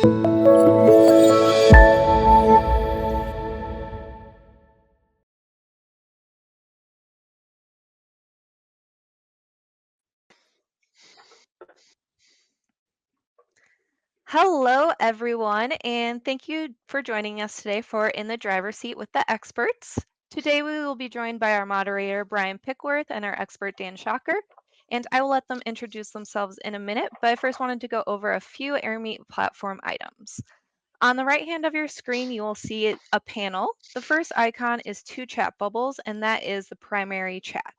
Hello, everyone, and thank you for joining us today for In the Driver's Seat with the Experts. Today, we will be joined by our moderator, Brian Pickworth, and our expert, Dan Schacher. And I will let them introduce themselves in a minute, but I first wanted to go over a few AirMeet platform items. On the right hand of your screen, you will see a panel. The first icon is two chat bubbles, and that is the primary chat.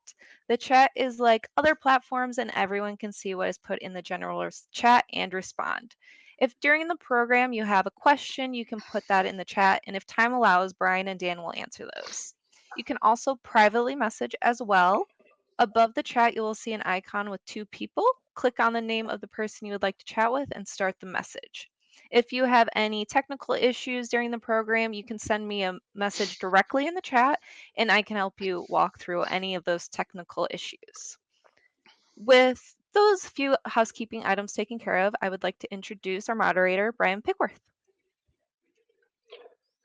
The chat is like other platforms, and everyone can see what is put in the general chat and respond. If during the program you have a question, you can put that in the chat, and if time allows, Brian and Dan will answer those. You can also privately message as well. Above the chat, you will see an icon with two people. Click on the name of the person you would like to chat with and start the message. If you have any technical issues during the program, you can send me a message directly in the chat and I can help you walk through any of those technical issues. With those few housekeeping items taken care of, I would like to introduce our moderator, Brian Pickworth.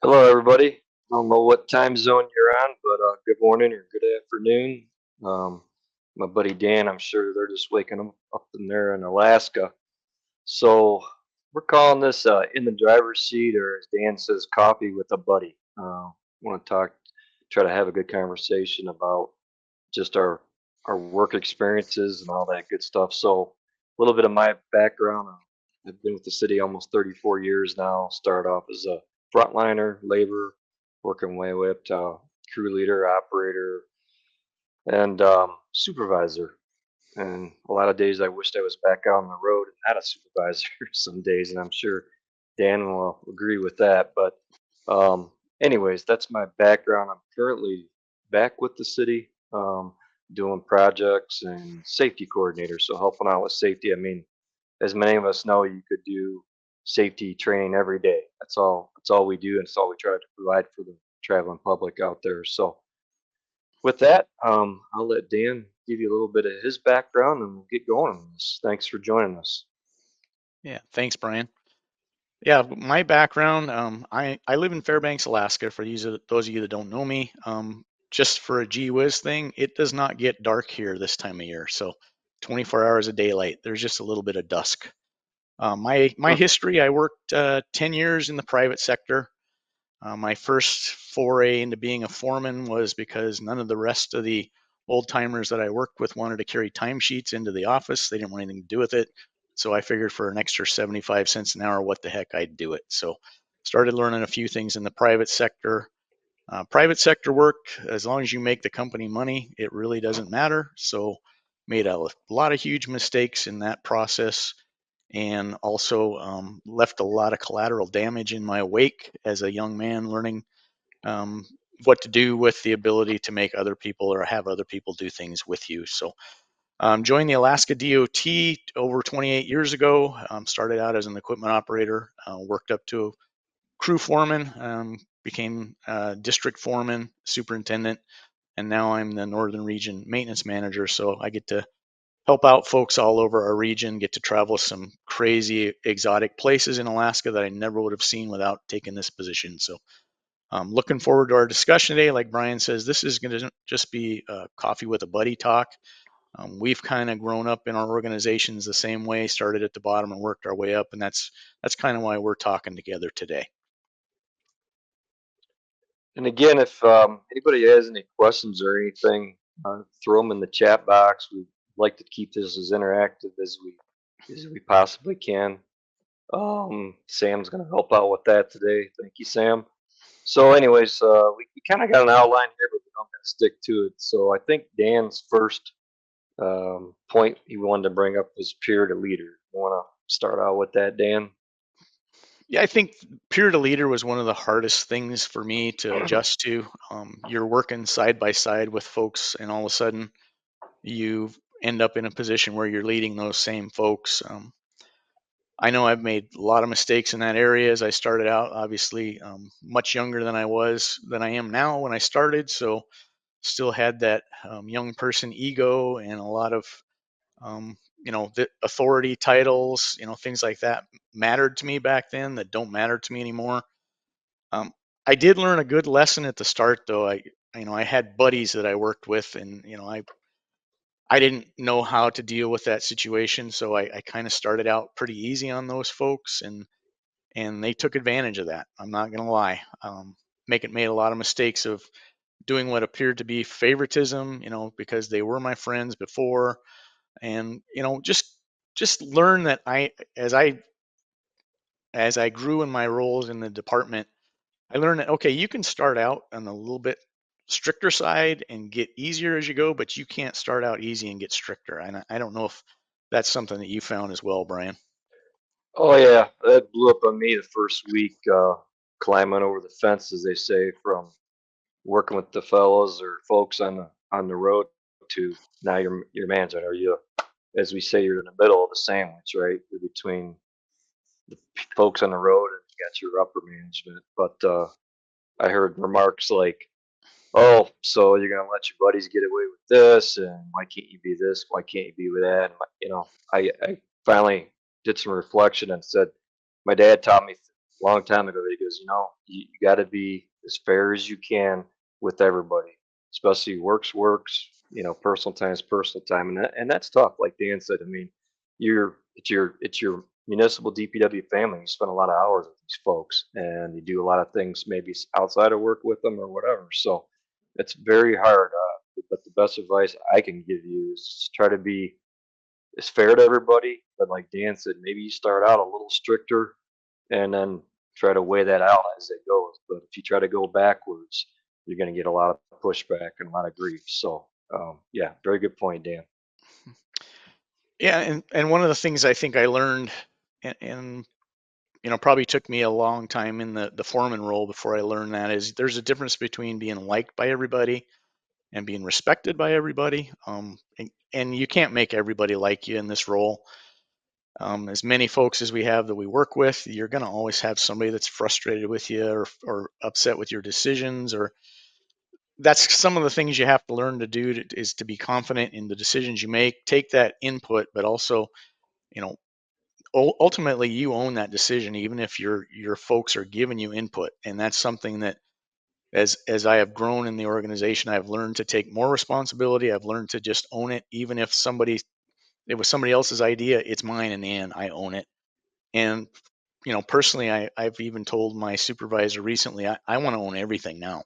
Hello, everybody. I don't know what time zone you're on, but good morning or good afternoon. My buddy Dan, I'm sure they're just waking up in there in Alaska. So we're calling this in the driver's seat, or as Dan says, coffee with a buddy. Want to try to have a good conversation about just our work experiences and all that good stuff. So a little bit of my background. I've been with the city almost 34 years now. Started off as a frontliner, labor, working way up to crew leader, operator, and supervisor. And a lot of days I wished I was back out on the road and not a supervisor some days, and I'm sure Dan will agree with that. But anyways, that's my background. I'm currently back with the city, doing projects and safety coordinator, so helping out with safety. I mean, as many of us know, you could do safety training every day. That's all. That's all we do, and it's all we try to provide for the traveling public out there. So with that, I'll let Dan give you a little bit of his background, and we'll get going on this. Thanks for joining us. Yeah, thanks, Brian. Yeah, my background, I live in Fairbanks, Alaska. For those of you that don't know me, just for a gee whiz thing, it does not get dark here this time of year. So 24 hours of daylight. There's just a little bit of dusk. My Hmm. history, I worked 10 years in the private sector. My first foray into being a foreman was because none of the rest of the old timers that I worked with wanted to carry timesheets into the office. They didn't want anything to do with it. So I figured for an extra 75 cents an hour, what the heck, I'd do it. So started learning a few things in the private sector. Private sector work, as long as you make the company money, it really doesn't matter. So made a lot of huge mistakes in that process, and also left a lot of collateral damage in my wake as a young man learning um, what to do with the ability to make other people or have other people do things with you. So joined the Alaska DOT over 28 years ago. Started out as an equipment operator, worked up to crew foreman, became district foreman, superintendent, and now I'm the Northern Region maintenance manager. So I get to help out folks all over our region, get to travel some crazy exotic places in Alaska that I never would have seen without taking this position. So looking forward to our discussion today. Like Brian says, this is going to just be coffee with a buddy talk. We've kind of grown up in our organizations the same way, started at the bottom and worked our way up, and that's kind of why we're talking together today. And again, if anybody has any questions or anything, throw them in the chat box. We'd like to keep this as interactive as we possibly can. Sam's going to help out with that today. Thank you, Sam. So, anyways, we kind of got an outline here, but we don't have to stick to it. So, I think Dan's first point he wanted to bring up was peer to leader. You want to start out with that, Dan? Yeah, I think peer to leader was one of the hardest things for me to adjust to. You're working side by side with folks, and all of a sudden you end up in a position where you're leading those same folks. I know I've made a lot of mistakes in that area as I started out, obviously much younger than I am now when I started. So still had that young person ego and a lot of the authority titles, things like that mattered to me back then that don't matter to me anymore. Um, I did learn a good lesson at the start, though. I had buddies that I worked with, and I didn't know how to deal with that situation, so I kind of started out pretty easy on those folks, and they took advantage of that. I'm not gonna lie. Made a lot of mistakes of doing what appeared to be favoritism, because they were my friends before, and just learn that as I grew in my roles in the department, I learned that, okay, you can start out on a little bit stricter side and get easier as you go, but you can't start out easy and get stricter. And I don't know if that's something that you found as well, Brian. Oh yeah, that blew up on me the first week, climbing over the fence, as they say, from working with the fellows or folks on the road to now your manager. Are you, as we say, you're in the middle of the sandwich, right? You're between the folks on the road and you got your upper management. But I heard remarks like, "Oh, so you're gonna let your buddies get away with this, and why can't you be this? Why can't you be with that?" And I finally did some reflection and said, my dad taught me a long time ago. He goes, you got to be as fair as you can with everybody, especially works. Personal time is personal time, and that's tough. Like Dan said, I mean, it's your municipal DPW family. You spend a lot of hours with these folks, and you do a lot of things maybe outside of work with them or whatever. So it's very hard. But the best advice I can give you is try to be as fair to everybody. But like Dan said, maybe you start out a little stricter and then try to weigh that out as it goes. But if you try to go backwards, you're going to get a lot of pushback and a lot of grief. So, yeah, very good point, Dan. Yeah, and one of the things I think I learned, and probably took me a long time in the foreman role before I learned that, is there's a difference between being liked by everybody and being respected by everybody. And you can't make everybody like you in this role. As many folks as we have that we work with, you're going to always have somebody that's frustrated with you, or upset with your decisions, or that's some of the things you have to learn to do, is to be confident in the decisions you make, take that input, but also, you know, ultimately you own that decision, even if your folks are giving you input. And that's something that, as I have grown in the organization, I've learned to take more responsibility. I've learned to just own it, even if it was somebody else's idea, it's mine in the end. I own it. And personally, I've even told my supervisor recently, I want to own everything now.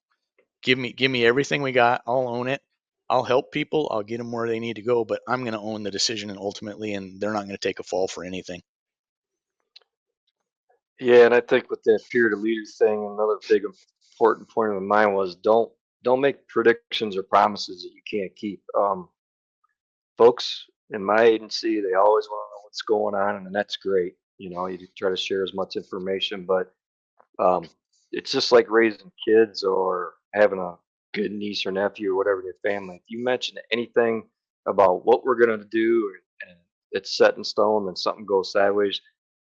Give me everything we got. I'll own it. I'll help people. I'll get them where they need to go, but I'm going to own the decision, and ultimately, and they're not going to take a fall for anything. Yeah, and I think with that peer to leader thing, another big important point of mine was don't make predictions or promises that you can't keep. Folks in my agency, they always want to know what's going on, and that's great. You try to share as much information, but Um, it's just like raising kids or having a good niece or nephew or whatever in your family. If you mention anything about what we're going to do and it's set in stone and something goes sideways,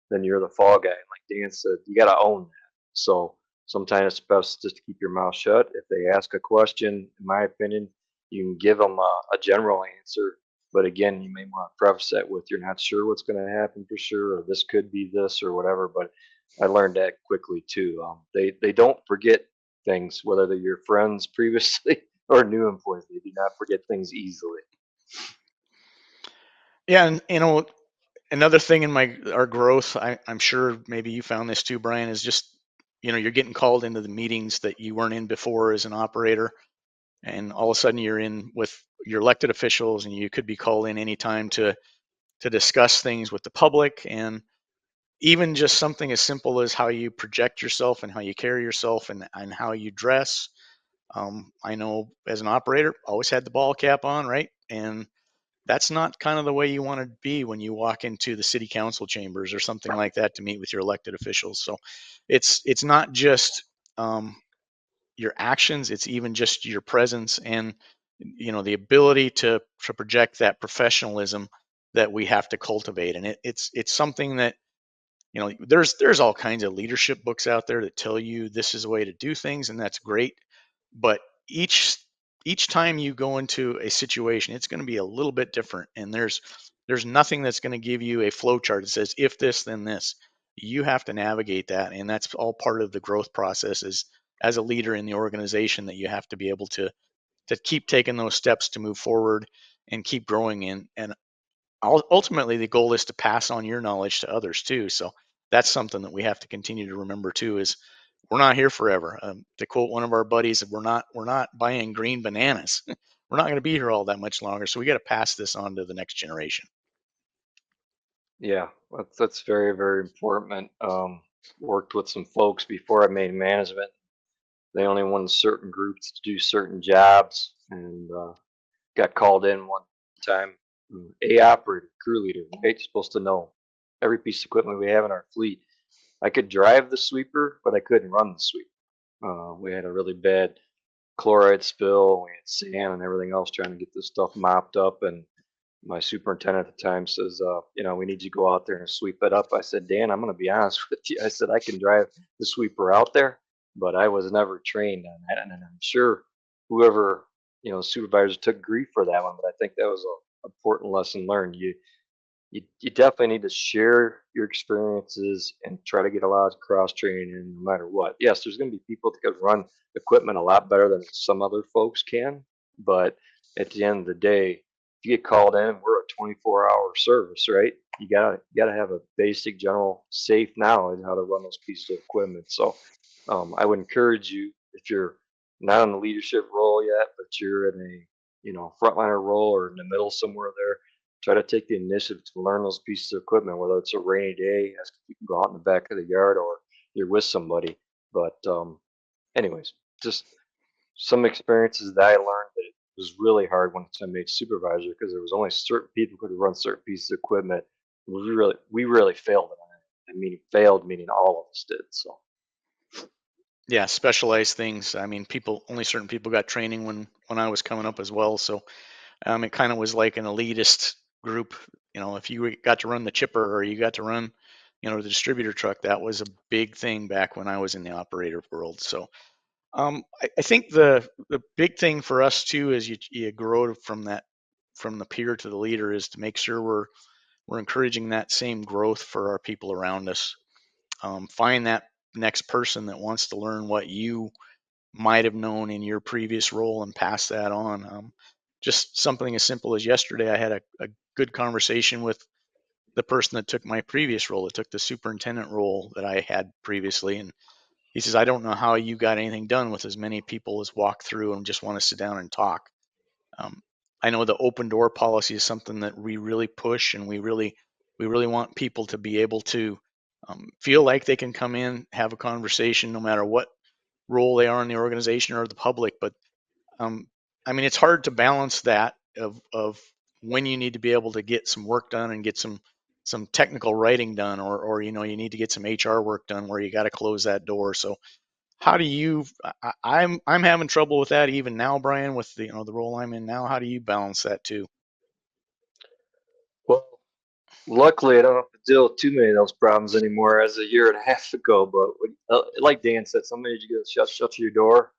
then you're the fall guy. And like Dan said, you got to own that. So sometimes it's best just to keep your mouth shut. If they ask a question, in my opinion, you can give them a general answer. But again, you may want to preface that with you're not sure what's going to happen for sure, or this could be this or whatever. But I learned that quickly too. They don't forget things, whether they're your friends previously or new employees. They do not forget things easily. Yeah, and another thing in my our growth, I'm sure maybe you found this too, Brian, is just you're getting called into the meetings that you weren't in before as an operator, and all of a sudden you're in with your elected officials, and you could be called in anytime to discuss things with the public, and even just something as simple as how you project yourself and how you carry yourself, and how you dress. I know as an operator, always had the ball cap on, right? And that's not kind of the way you want to be when you walk into the city council chambers or something like that to meet with your elected officials. So it's not just your actions; it's even just your presence, and the ability to project that professionalism that we have to cultivate. And it's something that there's all kinds of leadership books out there that tell you this is the way to do things, and that's great. But each time you go into a situation, it's going to be a little bit different, and there's there's nothing that's going to give you a flow chart that says if this then this. You have to navigate that, and that's all part of the growth process as a leader in the organization, that you have to be able to keep taking those steps to move forward and keep growing in. And ultimately the goal is to pass on your knowledge to others too. So that's something that we have to continue to remember too, is we're not here forever. To quote one of our buddies, we're not buying green bananas. We're not going to be here all that much longer, so we got to pass this on to the next generation. Yeah, that's very, very important. Worked with some folks before I made management. They only wanted certain groups to do certain jobs, and got called in one time. A operator, crew leader, right? Supposed to know every piece of equipment we have in our fleet. I could drive the sweeper, but I couldn't run the sweeper. We had a really bad chloride spill. We had sand and everything else trying to get this stuff mopped up. And my superintendent at the time says, we need you to go out there and sweep it up. I said, Dan, I'm going to be honest with you. I said, I can drive the sweeper out there, but I was never trained on that. And I'm sure whoever, supervisor took grief for that one, but I think that was a important lesson learned. You definitely need to share your experiences and try to get a lot of cross training in no matter what. Yes, there's going to be people that can run equipment a lot better than some other folks can, but at the end of the day, if you get called in, we're a 24-hour service, right? You gotta have a basic general safe knowledge how to run those pieces of equipment. So I would encourage you, if you're not in the leadership role yet, but you're in a frontliner role or in the middle somewhere there, try to take the initiative to learn those pieces of equipment, whether it's a rainy day, ask if you can go out in the back of the yard, or you're with somebody. But anyways, just some experiences that I learned that it was really hard once I made supervisor, because there was only certain people who could run certain pieces of equipment. We really failed on it. I mean, failed meaning all of us did. So Yeah, specialized things. I mean, only certain people got training when I was coming up as well. So it kind of was like an elitist group. If you got to run the chipper or you got to run, the distributor truck, that was a big thing back when I was in the operator world. So I think the big thing for us too, is you grow from the peer to the leader, is to make sure we're encouraging that same growth for our people around us. Find that next person that wants to learn what you might have known in your previous role and pass that on. Just something as simple as yesterday, I had a good conversation with the person that took my previous role, that took the superintendent role that I had previously. And he says, I don't know how you got anything done with as many people as walk through and just want to sit down and talk. Um, I know the open door policy is something that we really push, and we really want people to be able to feel like they can come in, have a conversation, no matter what role they are in the organization or the public. But um, I mean, it's hard to balance that of when you need to be able to get some work done and get some technical writing done, or you need to get some HR work done where you got to close that door. So how do you? I'm having trouble with that even now, Brian, with the role I'm in now. How do you balance that too? well, luckily, I don't have to deal with too many of those problems anymore as a year and a half ago. But like Dan said, somebody you got to shut your door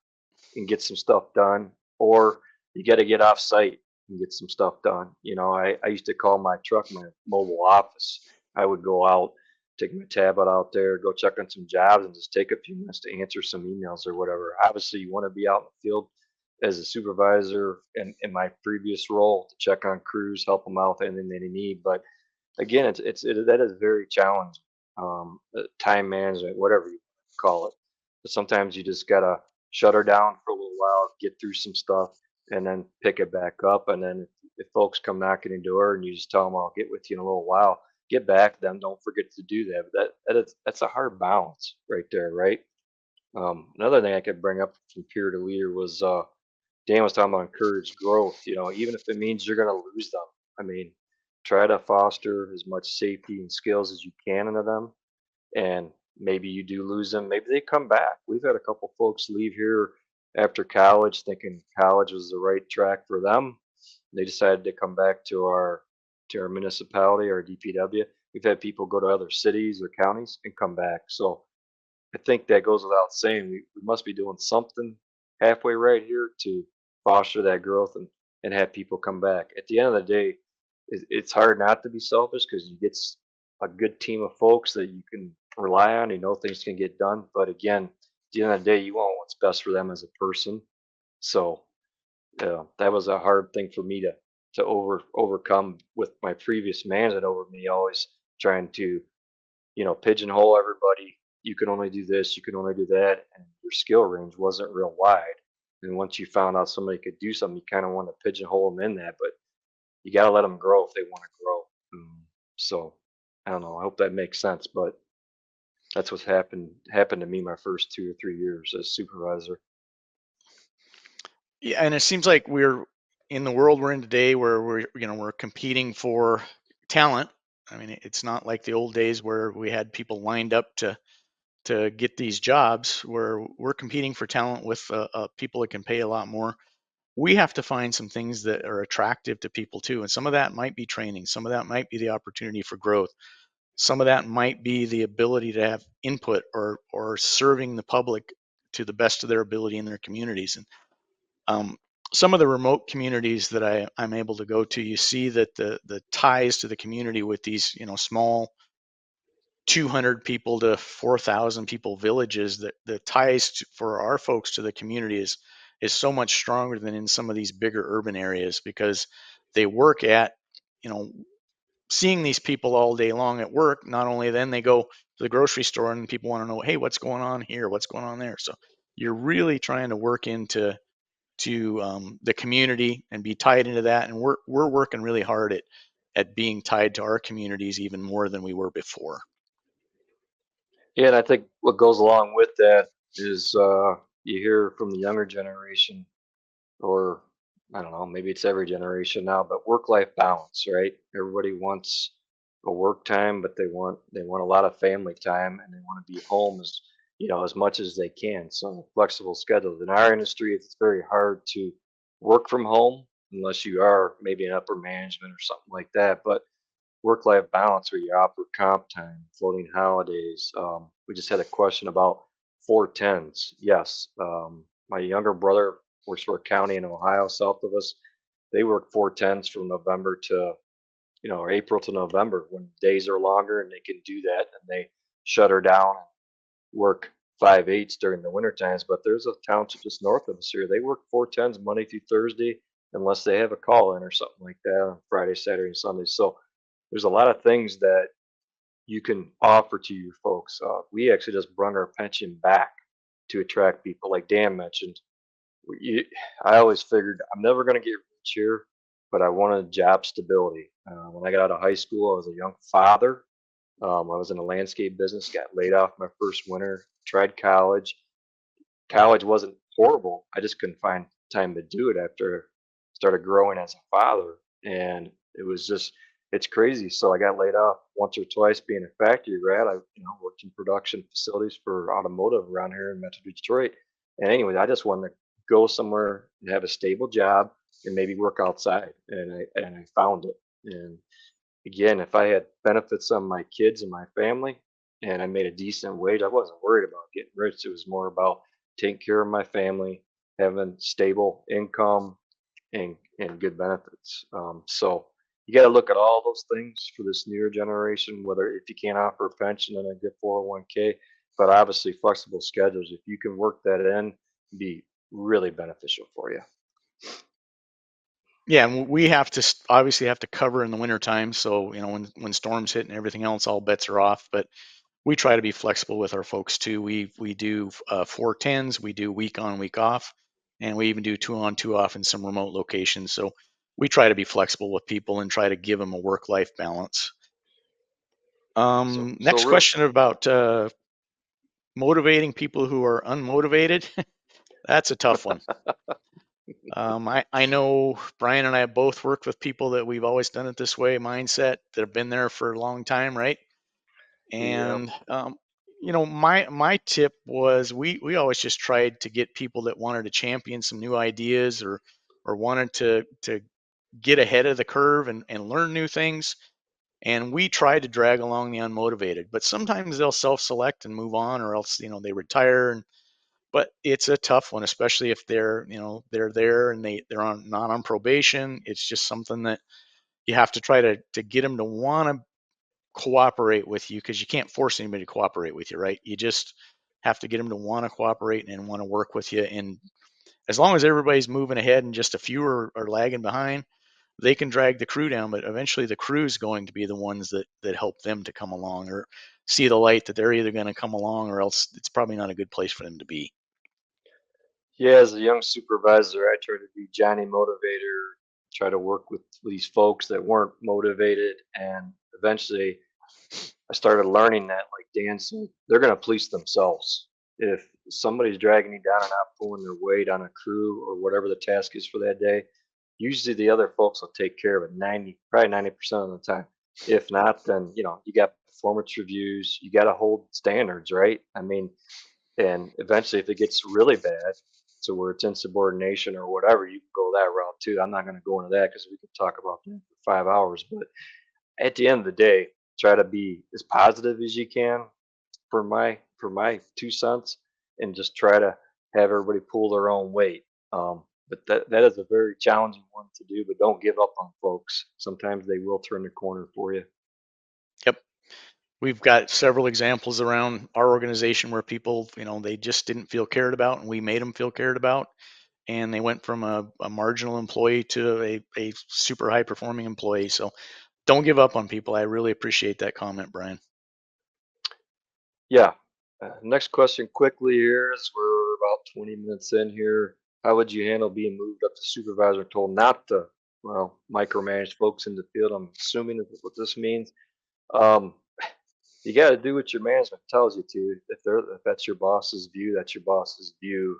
and get some stuff done, or you got to get off site and get some stuff done. I used to call my truck my mobile office. I would go out, take my tablet out there, go check on some jobs, and just take a few minutes to answer some emails or whatever. Obviously, you want to be out in the field as a supervisor in my previous role to check on crews, help them out with anything they need. But again, that is very challenging. Time management, whatever you call it. But sometimes you just gotta shut her down for a little while, get through some stuff, and then pick it back up. And then if folks come knocking your door and you just tell them, I'll get with you in a little while, get back to them. Don't forget to do that. But that's a hard balance right there, right? Another thing I could bring up from peer to leader was Dan was talking about encourage growth. Even if it means you're going to lose them. I mean, try to foster as much safety and skills as you can into them. And maybe you do lose them. Maybe they come back. We've had a couple folks leave here after college thinking college was the right track for them. They decided to come back to our municipality, our DPW. We've had people go to other cities or counties and come back. So I think that goes without saying. We must be doing something halfway right here to foster that growth and have people come back. At the end of the day, it's hard not to be selfish because you get a good team of folks that you can rely on. You know things can get done, but again, at the end of the day, you want what's best for them as a person. So that was a hard thing for me to overcome with my previous management over me, always trying to pigeonhole everybody. You can only do this, you can only do that, and your skill range wasn't real wide. And once you found out somebody could do something, you kind of want to pigeonhole them in that, but you got to let them grow if they want to grow. So I don't know. I hope that makes sense, but that's what's happened to me my first 2 or 3 years as supervisor. Yeah, and it seems like we're in the world we're in today, where we're competing for talent. I mean, it's not like the old days where we had people lined up to get these jobs. Where we're competing for talent with people that can pay a lot more. We have to find some things that are attractive to people too, and some of that might be training, some of that might be the opportunity for growth, some of that might be the ability to have input, or serving the public to the best of their ability in their communities. And um, some of the remote communities that I'm able to go to, you see that the ties to the community with these small 200 people to 4,000 people villages, that the ties for our folks to the community is so much stronger than in some of these bigger urban areas, because they work at you know seeing these people all day long at work. Not only then they go to the grocery store and people want to know, hey, what's going on here, what's going on there. So you're really trying to work into the community and be tied into that, and we're working really hard at being tied to our communities even more than we were before. Yeah, and I think what goes along with that is you hear from the younger generation, or I don't know, maybe it's every generation now, but work-life balance, right? Everybody wants a work time, but they want a lot of family time, and they want to be home as much as they can. So flexible schedules. In our industry, it's very hard to work from home unless you are maybe in upper management or something like that. But work-life balance where you offer comp time, floating holidays. We just had a question about 410s. Yes, my younger brother works for a county in Ohio south of us. They work 410s from November to or April to November when days are longer and they can do that, and they shut her down and work 5/8s during the winter times. But there's a township just north of us here. They work 410s Monday through Thursday unless they have a call in or something like that on Friday, Saturday, and Sunday. So there's a lot of things that you can offer to your folks. We actually just brought our pension back to attract people, like Dan mentioned. You, I always figured I'm never going to get rich here, but I wanted job stability. When I got out of high school, I was a young father. I was in a landscape business, got laid off my first winter, tried college. College wasn't horrible. I just couldn't find time to do it after I started growing as a father. And it's crazy. So I got laid off once or twice being a factory rat. I, worked in production facilities for automotive around here in Metro Detroit. And anyway, I just wanted to go somewhere and have a stable job and maybe work outside. And I found it. And again, if I had benefits on my kids and my family and I made a decent wage, I wasn't worried about getting rich. It was more about taking care of my family, having stable income and good benefits. So you got to look at all those things for this newer generation, whether if you can't offer a pension and a good 401k, but obviously flexible schedules, if you can work that in, be really beneficial for you. Yeah, and we have to obviously have to cover in the winter time. So when storms hit and everything else, all bets are off. But we try to be flexible with our folks too. We do 410s, we do week on, week off, and we even do 2 on, 2 off in some remote locations. So we try to be flexible with people and try to give them a work-life balance. So Next real, question about motivating people who are unmotivated. That's a tough one. I know Brian and I have both worked with people that we've always done it this way mindset, that have been there for a long time, right? yeah. And my tip was, we always just tried to get people that wanted to champion some new ideas, or wanted to get ahead of the curve and learn new things. And we try to drag along the unmotivated, but sometimes they'll self-select and move on, or else they retire. But it's a tough one, especially if they're there and they're not on probation. It's just something that you have to try to get them to want to cooperate with you, because you can't force anybody to cooperate with you, right? You just have to get them to want to cooperate and want to work with you. And as long as everybody's moving ahead and just a few are lagging behind, they can drag the crew down, but eventually the crew's going to be the ones that help them to come along or see the light that they're either going to come along, or else it's probably not a good place for them to be. Yeah, as a young supervisor, I try to be Johnny Motivator, try to work with these folks that weren't motivated, and eventually I started learning that, like Dan said, they're going to police themselves. If somebody's dragging you down and not pulling their weight on a crew or whatever the task is for that day, usually the other folks will take care of it 90, probably 90% of the time. If not, then you got performance reviews, you got to hold standards, right? I mean, and eventually, if it gets really bad to where it's insubordination or whatever, you can go that route too. I'm not going to go into that because we could talk about that for 5 hours. But at the end of the day, try to be as positive as you can for my 2 cents, and just try to have everybody pull their own weight. But that is a very challenging one to do. But don't give up on folks. Sometimes they will turn the corner for you. Yep. We've got several examples around our organization where people, they just didn't feel cared about, and we made them feel cared about. And they went from a marginal employee to a super high performing employee. So don't give up on people. I really appreciate that comment, Brian. Yeah. Next question quickly here, as we're about 20 minutes in here. How would you handle being moved up to supervisor and told not to, well, micromanage folks in the field? I'm assuming that's what this means. Um, you got to do what your management tells you to. If that's your boss's view, that's your boss's view.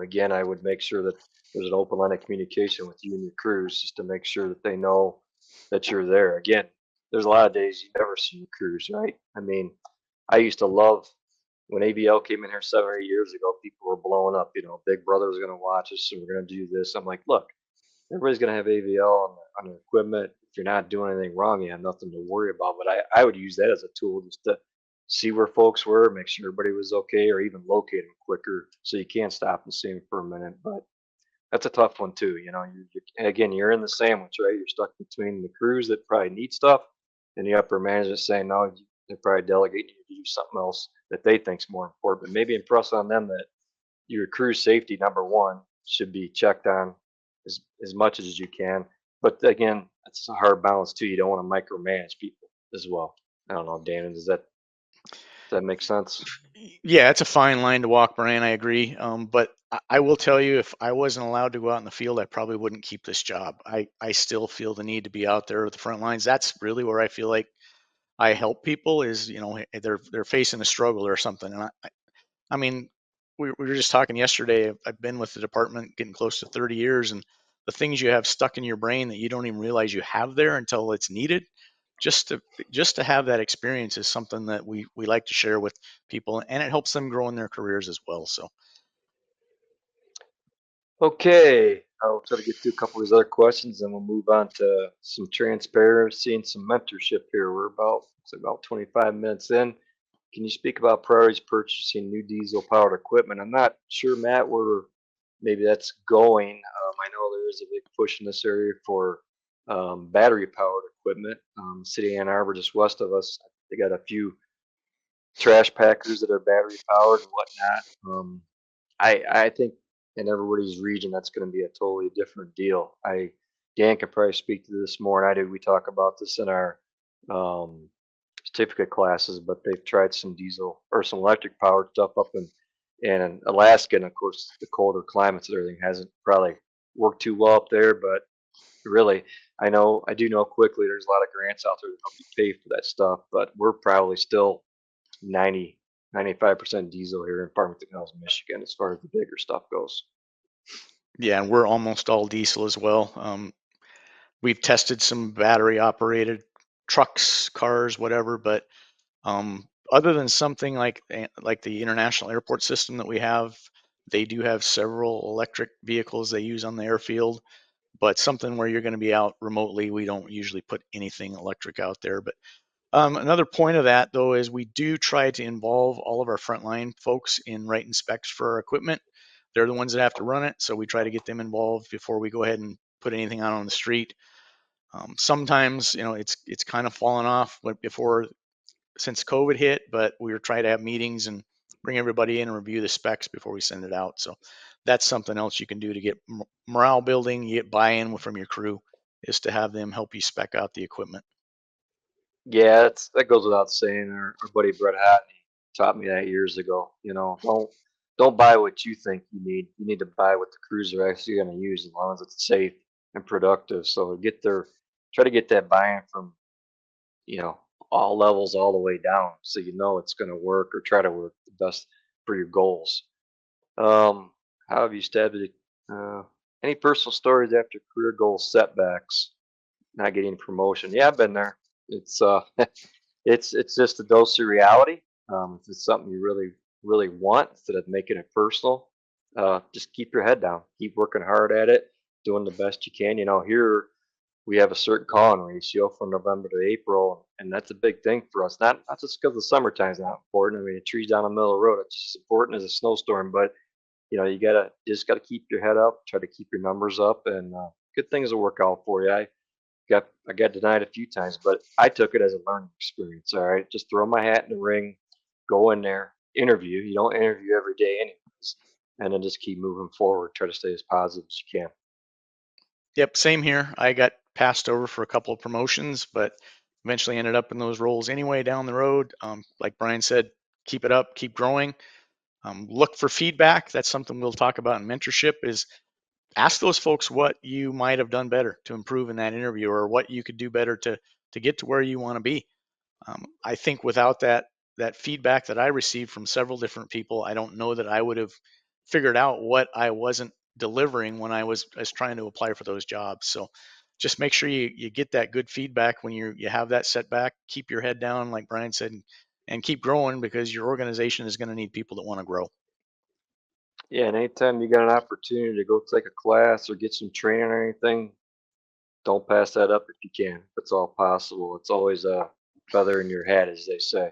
Again, I would make sure that there's an open line of communication with you and your crews, just to make sure that they know that you're there. Again, there's a lot of days you never see your crews, right? I mean, I used to love when ABL came in here 7 or 8 years ago. People were blowing up. Big Brother was going to watch us, and we're going to do this. I'm like, look, everybody's going to have AVL on their equipment. If you're not doing anything wrong, you have nothing to worry about. But I would use that as a tool just to see where folks were, make sure everybody was okay, or even locate them quicker so you can't stop and see them for a minute. But that's a tough one too. Again, you're in the sandwich, right? You're stuck between the crews that probably need stuff and the upper management saying, no, they're probably delegating you to do something else that they think's more important. But maybe impress on them that your crew safety, number one, should be checked on as much as you can. But again, it's a hard balance too. You don't want to micromanage people as well. I don't know, Dan, does that make sense? Yeah, it's a fine line to walk, Brian. I agree. But I will tell you, if I wasn't allowed to go out in the field, I probably wouldn't keep this job. I still feel the need to be out there at the front lines. That's really where I feel like I help people is, they're facing a struggle or something. And I mean, we were just talking yesterday. I've been with the department getting close to 30 years, and the things you have stuck in your brain that you don't even realize you have there until it's needed. Just to just to have that experience is something that we like to share with people, and it helps them grow in their careers as well. So Okay, I'll try to get through a couple of these other questions, and we'll move on to some transparency and some mentorship here. We're about 25 minutes in. Can you speak about priorities purchasing new diesel powered equipment? I'm not sure, Matt, where maybe that's going. I know there is a big push in this area for battery powered equipment. City of Ann Arbor, just west of us, they got a few trash packers that are battery powered and whatnot. I think in everybody's region that's going to be a totally different deal. Dan can probably speak to this more than I do. We talk about this in our um, certificate classes, but they've tried some diesel or some electric powered stuff up in Alaska, and of course the colder climates and everything hasn't probably worked too well up there. But really, I do know quickly there's a lot of grants out there to help you pay for that stuff, but we're probably still 90, 95% diesel here in Farmington Hills, Michigan, as far as the bigger stuff goes. yeah, and we're almost all diesel as well. We've tested some battery operated trucks, cars, whatever, but other than something like the international airport system that we have, they do have several electric vehicles they use on the airfield. But something where you're going to be out remotely, we don't usually put anything electric out there. But another point of that, though, is we do try to involve all of our frontline folks in writing specs for our equipment. They're the ones that have to run it, so we try to get them involved before we go ahead and put anything out on the street. Sometimes, it's kind of fallen off before since COVID hit, but we were trying to have meetings and bring everybody in and review the specs before we send it out. So that's something else you can do to get morale building, you get buy-in from your crew, is to have them help you spec out the equipment. Yeah, that goes without saying. Our buddy Brett Hatton taught me that years ago. Don't buy what you think you need. You need to buy what the crews are actually going to use, as long as it's safe and productive. So try to get that buy-in from you know all levels, all the way down, so it's going to work, or try to work the best for your goals. How have you established any personal stories after career goal setbacks, not getting promotion? Yeah, I've been there. It's it's just a dose of reality. If it's something you really want, instead of making it personal, just keep your head down, keep working hard at it, doing the best you can. Here we have a certain call-in ratio from November to April, and that's a big thing for us. Not just because the summertime is not important. I mean, a tree's down the middle of the road, it's just important as a snowstorm. But you just gotta keep your head up, try to keep your numbers up, and good things will work out for you. I got denied a few times, but I took it as a learning experience. All right, just throw my hat in the ring, go in there, interview. You don't interview every day, anyways, and then just keep moving forward. Try to stay as positive as you can. Yep, same here. I got passed over for a couple of promotions, but eventually ended up in those roles anyway down the road. Like Brian said, keep it up, keep growing. Look for feedback. That's something we'll talk about in mentorship. Is ask those folks what you might have done better to improve in that interview, or what you could do better to get to where you want to be. I think without that feedback that I received from several different people, I don't know that I would have figured out what I wasn't delivering when I was trying to apply for those jobs. So just make sure you get that good feedback when you have that setback. Keep your head down, like Brian said, and keep growing, because your organization is going to need people that want to grow. Yeah, and anytime you got an opportunity to go take a class or get some training or anything, don't pass that up if you can. If it's all possible. It's always a feather in your hat, as they say.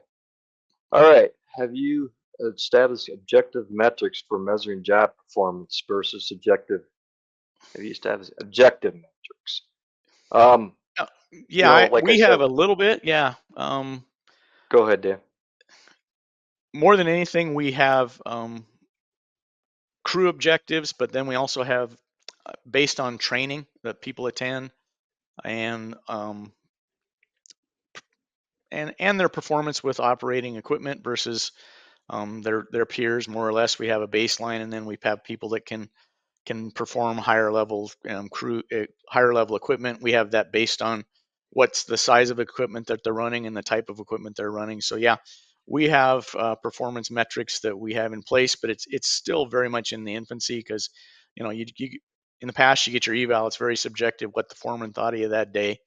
All right. Have you established objective metrics for measuring job performance versus subjective? Have you established objective metrics? Um, Uh, Yeah, like I we have said, a little bit. Yeah. go ahead, Dan. More than anything, we have crew objectives, but then we also have based on training that people attend, and and their performance with operating equipment versus their peers. More or less, we have a baseline, and then we have people that can perform higher level higher level equipment. We have that based on what's the size of equipment that they're running and the type of equipment they're running. So yeah, we have performance metrics that we have in place, but it's still very much in the infancy, because you in the past, you get your eval, it's very subjective what the foreman thought of you that day,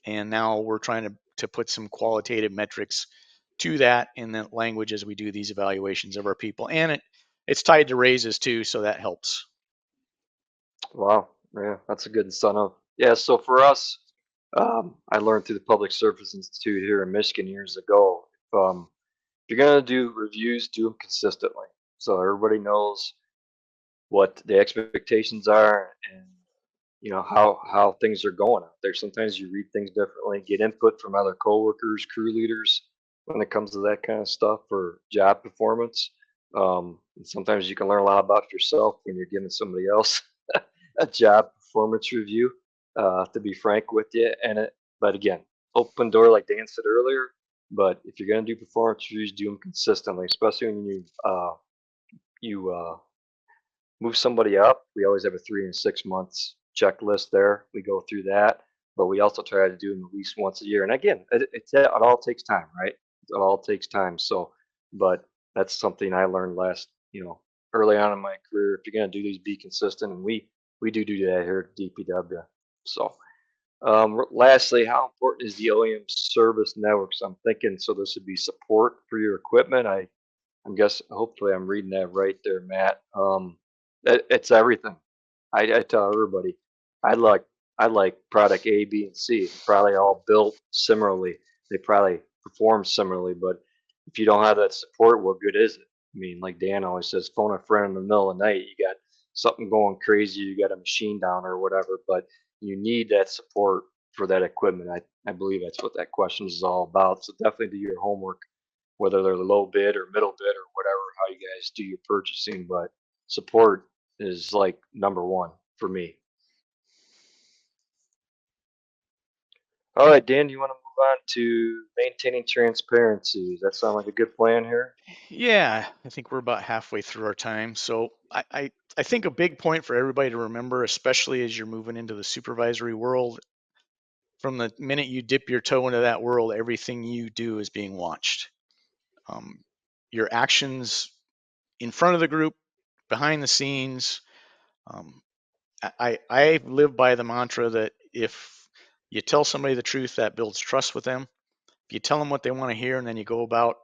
and now we're trying to put some qualitative metrics to that in that language as we do these evaluations of our people, and it's tied to raises too, so that helps. Wow. Yeah, that's a good incentive. Yeah. So for us, I learned through the Public Service Institute here in Michigan years ago. If you're gonna do reviews, do them consistently, so everybody knows what the expectations are, and how things are going out there. Sometimes you read things differently, get input from other coworkers, crew leaders, when it comes to that kind of stuff for job performance. And sometimes you can learn a lot about yourself when you're giving somebody else a job performance review. To be frank with you, but again, open door, like Dan said earlier. But if you're going to do performance reviews, do them consistently, especially when you move somebody up. We always have a 3 and 6 months checklist there. We go through that, but we also try to do them at least once a year. And again, it all takes time, right? It all takes time. So, but that's something I learned early on in my career. If you're going to do these, be consistent, and we do that here at DPW. So, lastly, how important is the OEM service networks? I'm thinking, so this would be support for your equipment. I'm guess hopefully I'm reading that right there, Matt. It's everything. I tell everybody, I like I like product A, B, and C. Probably all built similarly. They probably perform similarly, but if you don't have that support, what good is it? I mean, like Dan always says, phone a friend in the middle of the night. You got something going crazy, you got a machine down or whatever, but you need that support for that equipment. I believe that's what that question is all about. So definitely do your homework, whether they're low bid or middle bid or whatever, how you guys do your purchasing. But support is like number one for me. All right, Dan, you want to move on to maintaining transparency? Does that sound like a good plan here? Yeah, I think we're about halfway through our time. So I think a big point for everybody to remember, especially as you're moving into the supervisory world, from the minute you dip your toe into that world, everything you do is being watched. Um, your actions in front of the group, behind the scenes. Um, I live by the mantra that if you tell somebody the truth, that builds trust with them. If you tell them what they want to hear and then you go about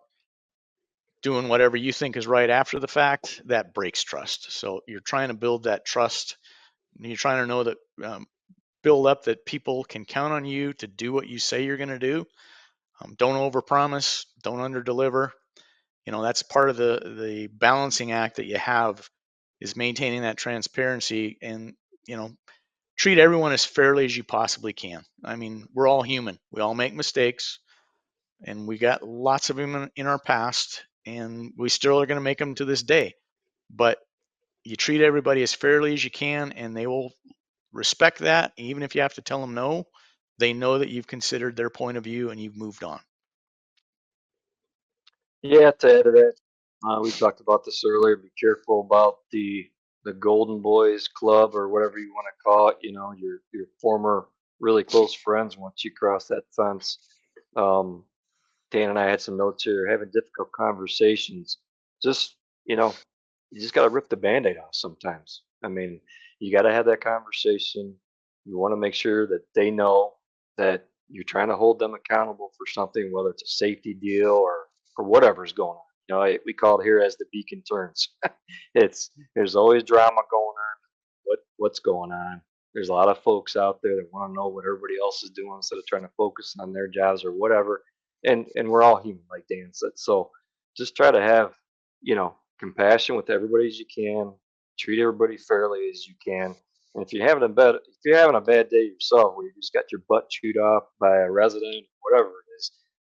doing whatever you think is right after the fact, that breaks trust. So you're trying to build that trust. You're trying to know that, build up that people can count on you to do what you say you're going to do. Don't overpromise, don't underdeliver. That's part of the balancing act that you have, is maintaining that transparency, and you know treat everyone as fairly as you possibly can. I mean, we're all human. We all make mistakes, and we got lots of them in our past, and we still are going to make them to this day. But you treat everybody as fairly as you can, and they will respect that. Even if you have to tell them no, they know that you've considered their point of view and you've moved on. Yeah, to add to that, we talked about this earlier. Be careful about the Golden Boys Club or whatever you want to call it. You know, your former really close friends once you cross that fence. Um, Dan and I had some notes here, having difficult conversations. Just, you know, you just got to rip the band-aid off sometimes. I mean, you got to have that conversation. You want to make sure that they know that you're trying to hold them accountable for something, whether it's a safety deal or whatever's going on. You know, we call it here as the beacon turns. It's there's always drama going on. What's going on? There's a lot of folks out there that want to know what everybody else is doing instead of trying to focus on their jobs or whatever. And we're all human, like Dan said. So just try to have, compassion with everybody as you can. Treat everybody fairly as you can. And if you're having a bad day yourself, where you just got your butt chewed off by a resident, whatever it is,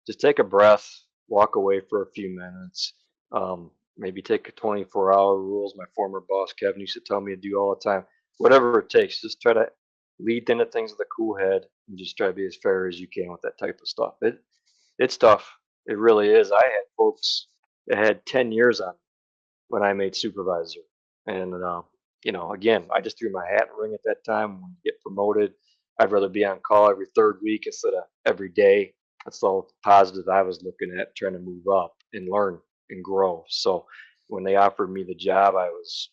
just take a breath, walk away for a few minutes. Maybe take a 24-hour rules. My former boss Kevin used to tell me to do all the time. Whatever it takes, just try to lead into things with a cool head and just try to be as fair as you can with that type of stuff. It's tough. It really is. I had folks that had 10 years on when I made supervisor. And, again, I just threw my hat in the ring at that time. When you get promoted, I'd rather be on call every third week instead of every day. That's all positive I was looking at, trying to move up and learn and grow. So when they offered me the job, I was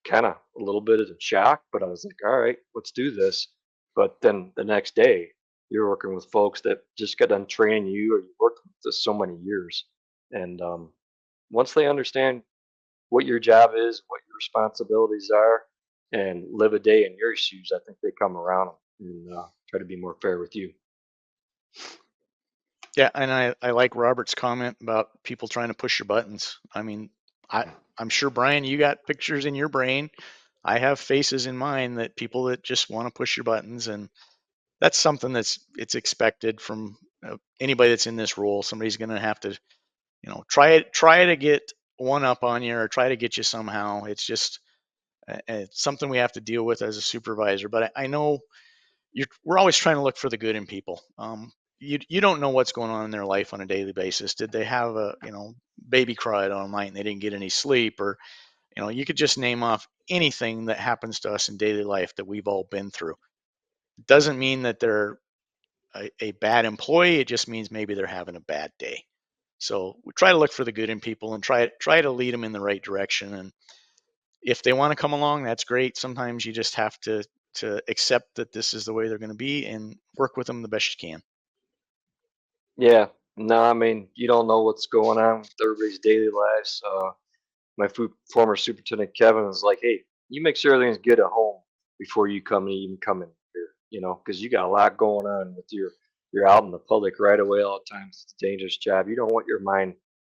kind of a little bit in shock, but I was like, all right, let's do this. But then the next day, you're working with folks that just got done training you, or you worked with this so many years. And once they understand what your job is, what your responsibilities are, and live a day in your shoes, I think they come around and try to be more fair with you. Yeah, and I like Robert's comment about people trying to push your buttons. I mean, I I'm sure, Brian, you got pictures in your brain. I have faces in mine that people that just want to push your buttons, and that's something it's expected from anybody that's in this role. Somebody's going to have to, try to get one up on you or try to get you somehow. It's just it's something we have to deal with as a supervisor. But I know we're always trying to look for the good in people. You don't know what's going on in their life on a daily basis. Did they have a baby cried all night and they didn't get any sleep, or you could just name off anything that happens to us in daily life that we've all been through. Doesn't mean that they're a bad employee. It just means maybe they're having a bad day. So we try to look for the good in people and try to lead them in the right direction. And if they want to come along, that's great. Sometimes you just have to accept that this is the way they're going to be and work with them the best you can. Yeah, no, I mean, you don't know what's going on with everybody's daily lives. My former superintendent Kevin was like, "Hey, you make sure everything's good at home before you even come in here, because you got a lot going on with you're out in the public right away all the time. It's a dangerous job. You don't want your mind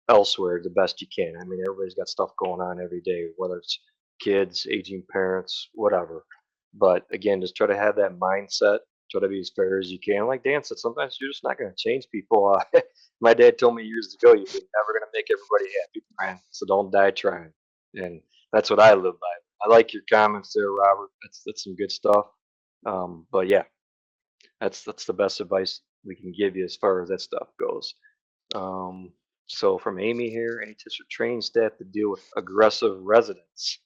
elsewhere the best you can. I mean, everybody's got stuff going on every day, whether it's kids, aging parents, whatever. But again, just try to have that mindset Try to be as fair as you can. Like Dan said, sometimes you're just not going to change people. My dad told me years ago, you're never going to make everybody happy, Brian. So don't die trying. And that's what I live by. I like your comments there, Robert. That's some good stuff. But yeah, that's the best advice we can give you as far as that stuff goes. Um, so from Amy here, any tips for training staff to deal with aggressive residents?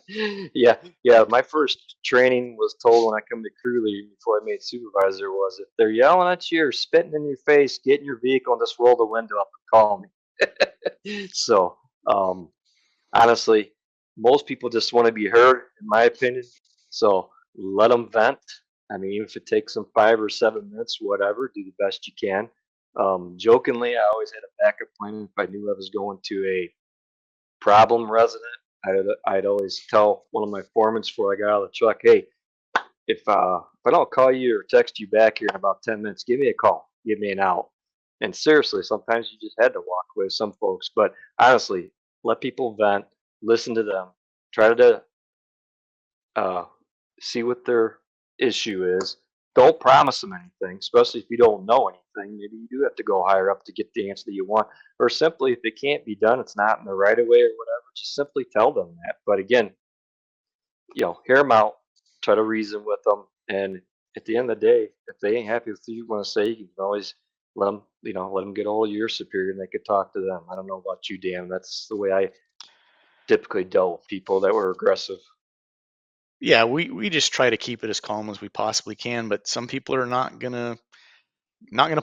Yeah, yeah. My first training was told when I come to crew lead before I made supervisor was if they're yelling at you or spitting in your face, get in your vehicle and just roll the window up and call me. So um, honestly, most people just want to be heard, in my opinion. So let them vent. I mean, even if it takes them 5 or 7 minutes, whatever, do the best you can. Jokingly, I always had a backup plan if I knew I was going to a problem resident. I'd always tell one of my foremen before I got out of the truck, hey, if I don't call you or text you back here in about 10 minutes, give me a call, give me an out. And seriously, sometimes you just had to walk away with some folks. But honestly, let people vent, listen to them, try to uh, see what their issue is. Don't promise them anything, especially if you don't know anything. Maybe you do have to go higher up to get the answer that you want, or simply if it can't be done, it's not in the right of way or whatever. Just simply tell them that. But again, hear them out, try to reason with them, and at the end of the day, if they ain't happy with you want to say, you can always let them get a hold of your superior, and they could talk to them. I don't know about you, Dan. That's the way I typically dealt with people that were aggressive. Yeah, we just try to keep it as calm as we possibly can, but some people are not gonna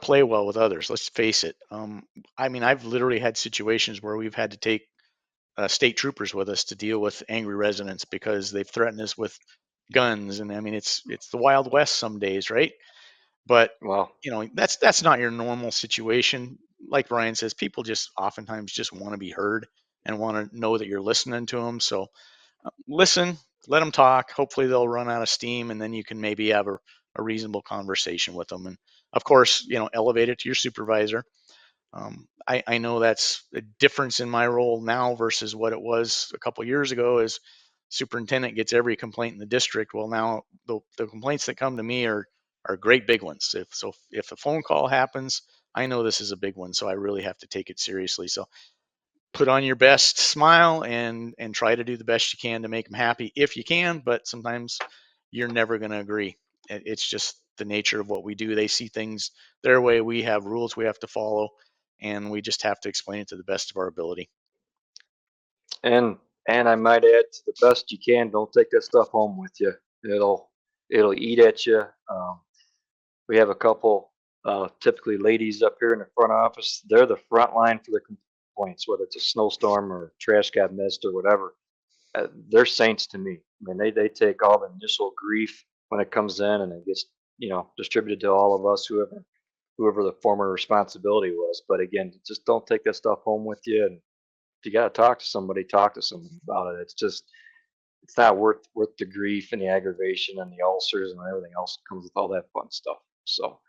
play well with others. Let's face it. I mean, I've literally had situations where we've had to take state troopers with us to deal with angry residents because they've threatened us with guns, and I mean, it's the Wild West some days, right? But Well, that's not your normal situation. Like Brian says, people just oftentimes just want to be heard and want to know that you're listening to them. So listen, let them talk. Hopefully, they'll run out of steam, and then you can maybe have a reasonable conversation with them. And of course, elevate it to your supervisor. I know that's a difference in my role now versus what it was a couple years ago. As superintendent gets every complaint in the district. Well, now the complaints that come to me are great big ones. If a phone call happens, I know this is a big one, so I really have to take it seriously. So put on your best smile and try to do the best you can to make them happy if you can. But sometimes you're never going to agree. It's just the nature of what we do. They see things their way. We have rules we have to follow, and we just have to explain it to the best of our ability. and and I might add, to the best you can, don't take that stuff home with you. It'll it'll eat at you. We have a couple, typically ladies up here in the front office. They're the front line for the complaints, whether it's a snowstorm or trash got missed or whatever. They're saints to me. I mean, they take all the initial grief when it comes in, and it gets distributed to all of us, whoever the former responsibility was. But again, just don't take that stuff home with you. And if you got to talk to somebody about it. It's not worth the grief and the aggravation and the ulcers and everything else that comes with all that fun stuff. So,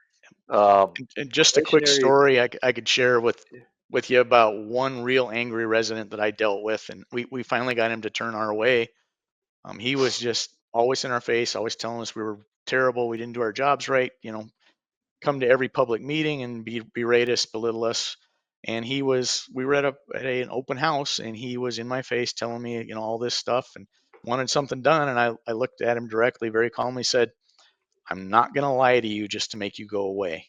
And just a quick probationary. story I could share with you about one real angry resident that I dealt with, and we finally got him to turn our way. He was just always in our face, always telling us we were terrible, we didn't do our jobs right. Come to every public meeting and berate us, belittle us. And we were at an open house, and he was in my face telling me, all this stuff and wanted something done. And I looked at him directly, very calmly said, I'm not going to lie to you just to make you go away.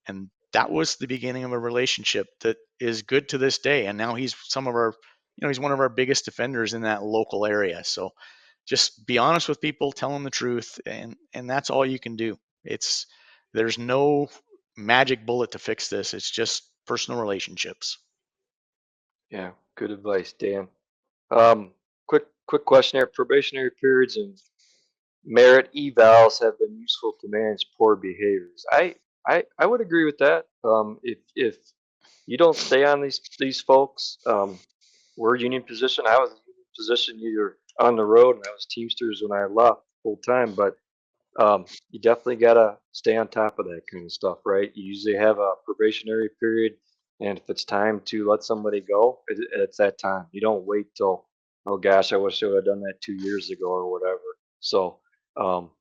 And that was the beginning of a relationship that is good to this day. And now he's one of our biggest defenders in that local area. So just be honest with people, tell them the truth, and that's all you can do. There's no magic bullet to fix this. It's just personal relationships. Yeah, good advice, Dan. Um, quick question here. Probationary periods and merit evals have been useful to manage poor behaviors. I would agree with that. If you don't stay on these folks, we're a union position. I was a union position either on the road, and I was Teamsters when I left full time. But you definitely gotta stay on top of that kind of stuff, right? You usually have a probationary period, and if it's time to let somebody go, it's that time. You don't wait till, oh gosh, I wish I would have done that 2 years ago or whatever. So,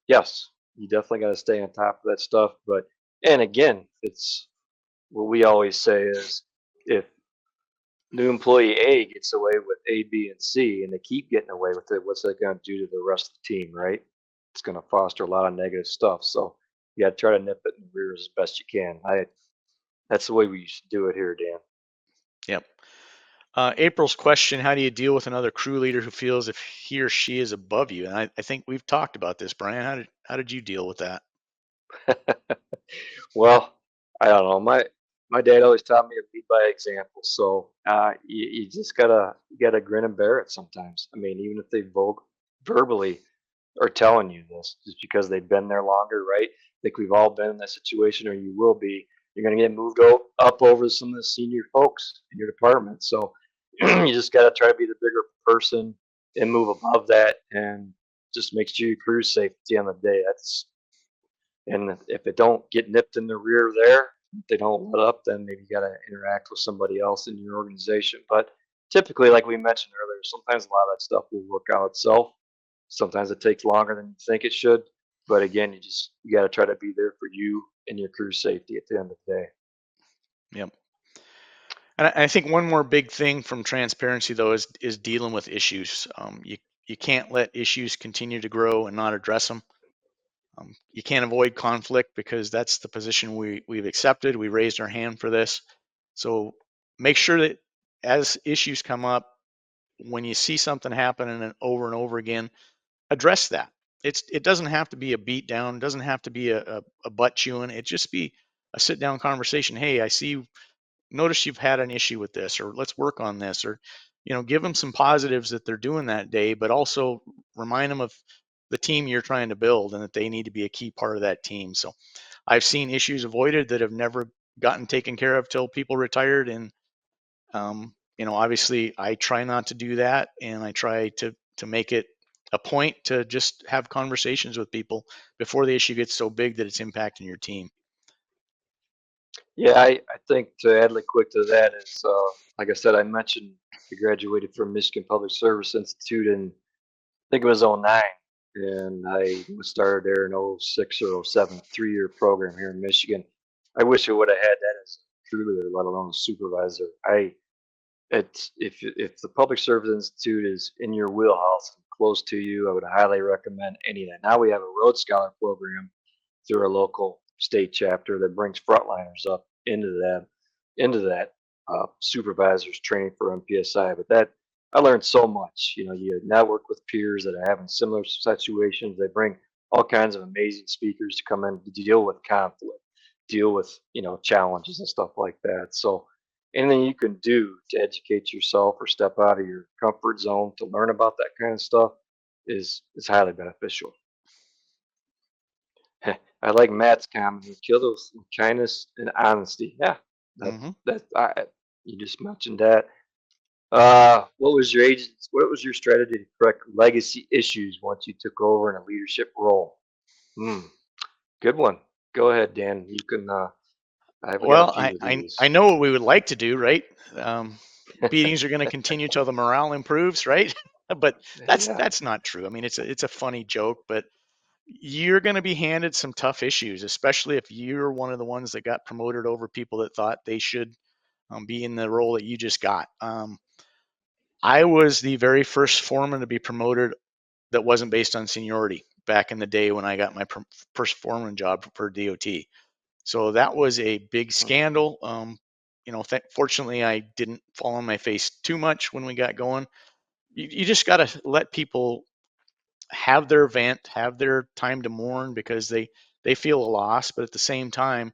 yes, You definitely got to stay on top of that stuff. But and again, it's what we always say is if new employee A gets away with A, B, and C, and they keep getting away with it, what's that going to do to the rest of the team, right? It's going to foster a lot of negative stuff. So you got to try to nip it in the rear as best you can. That's the way we used to do it here, Dan. Yep. April's question: how do you deal with another crew leader who feels if he or she is above you? And I think we've talked about this, Brian. How did you deal with that? Well, I don't know. My dad always taught me to lead by example. So you just gotta grin and bear it sometimes. I mean, even if they verbally are telling you this, just because they've been there longer, right? I think we've all been in that situation, or you will be. You're gonna get moved up over some of the senior folks in your department. So you just gotta try to be the bigger person and move above that, and just make sure your crew's safe at the end of the day. That's and if it don't get nipped in the rear there, if they don't let up, then maybe you got to interact with somebody else in your organization. But typically, like we mentioned earlier, sometimes a lot of that stuff will work out itself. Sometimes it takes longer than you think it should. But again, you got to try to be there for you and your crew's safety at the end of the day. Yep. And I think one more big thing from transparency though is dealing with issues. You can't let issues continue to grow and not address them. You can't avoid conflict because that's the position we've accepted. We raised our hand for this. So make sure that as issues come up, when you see something happening and over again, address that. It doesn't have to be a beat down, doesn't have to be a butt chewing. It just be a sit down conversation. Hey, I see notice you've had an issue with this, or let's work on this, or give them some positives that they're doing that day, but also remind them of the team you're trying to build and that they need to be a key part of that team. So I've seen issues avoided that have never gotten taken care of till people retired. And obviously I try not to do that, and I try to make it a point to just have conversations with people before the issue gets so big that it's impacting your team. Yeah, I think to add like quick to that is, like I said, I mentioned I graduated from Michigan Public Service Institute in I think it was '09, and I started there in '06 or '07, 3-year program here in Michigan. I wish I would have had that as a crew leader, let alone a supervisor. It's if the Public Service Institute is in your wheelhouse and close to you, I would highly recommend any of that. Now we have a Road Scholar program through our local state chapter that brings frontliners up into that supervisors training for MPSI. But that I learned so much. You network with peers that are having similar situations. They bring all kinds of amazing speakers to come in to deal with conflict, deal with challenges and stuff like that. So anything you can do to educate yourself or step out of your comfort zone to learn about that kind of stuff is highly beneficial. I like Matt's comment. He killed us with kindness and honesty. Yeah, that Hmm. you just mentioned that. What was your strategy to correct legacy issues once you took over in a leadership role? Hmm, good one. Go ahead, Dan. You can. I've got a Well, few I, of I these. I know what we would like to do, right? Um, Beatings are going to continue till the morale improves, right? But that's Yeah. that's not true. I mean, it's a funny joke, but you're going to be handed some tough issues, especially if you're one of the ones that got promoted over people that thought they should be in the role that you just got. I was the very first foreman to be promoted that wasn't based on seniority back in the day when I got my first foreman job for DOT. So that was a big scandal. Fortunately, I didn't fall on my face too much when we got going. You just got to let people have their vent, have their time to mourn because they feel a loss, but at the same time,